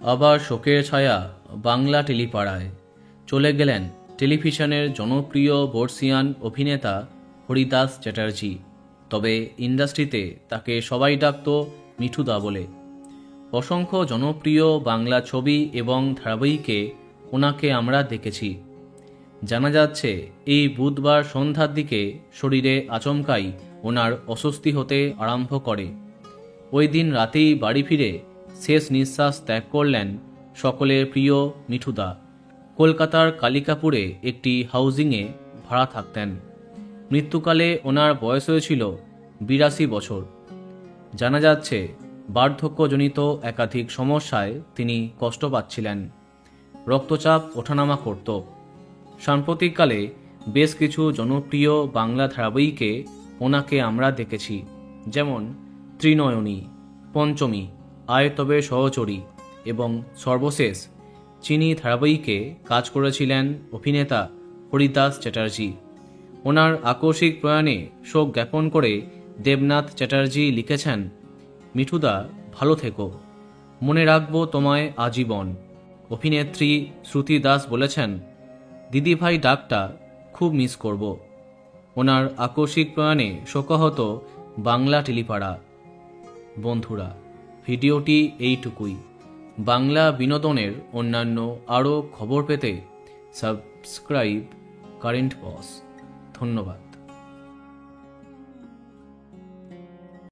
আবার শোকের ছায়া বাংলা টেলিপাড়ায়। চলে গেলেন টেলিভিশনের জনপ্রিয় বর্ষিয়ান অভিনেতা হরিদাস চ্যাটার্জি। তবে ইন্ডাস্ট্রিতে তাকে সবাই ডাকত মিঠুদা বলে। অসংখ্য জনপ্রিয় বাংলা ছবি এবং ধারাবাহিকে ওনাকে আমরা দেখেছি। জানা যাচ্ছে এই বুধবার সন্ধ্যার দিকে শরীরে আচমকাই ওনার অস্বস্তি হতে আরম্ভ করে। ওই দিন রাতেই বাড়ি ফিরে শেষ নিঃশ্বাস ত্যাগ করলেন সকলের প্রিয় মিঠুদা। কলকাতার কালিকাপুরে একটি হাউজিংয়ে ভাড়া থাকতেন। মৃত্যুকালে ওনার বয়স হয়েছিল ৮২ বছর। জানা যাচ্ছে বার্ধক্যজনিত একাধিক সমস্যায় তিনি কষ্ট পাচ্ছিলেন। রক্তচাপ ওঠানামা করত। সাম্প্রতিককালে বেশ কিছু জনপ্রিয় বাংলা ধারাবাহিকে ওনাকে আমরা দেখেছি, যেমন ত্রিনয়নী, পঞ্চমী, আয় তবে সহচরী এবং সর্বশেষ চিনি ধারাবাহিকে কাজ করেছিলেন অভিনেতা হরিদাস চ্যাটার্জি। ওনার আকস্মিক প্রয়াণে শোক জ্ঞাপন করে দেবনাথ চ্যাটার্জি লিখেছেন, মিঠুদা ভালো থেকো, মনে রাখবো তোমায় আজীবন। অভিনেত্রী শ্রুতি দাস বলেছেন, দিদিভাই ডাকটা খুব মিস করব। ওনার আকস্মিক প্রয়াণে শোকাহত বাংলা টেলিপাড়া। বন্ধুরা, ভিডিওটি এইটুকুই। বাংলা বিনোদনের অন্যান্য আরও খবর পেতে সাবস্ক্রাইব কারেন্ট বস। ধন্যবাদ।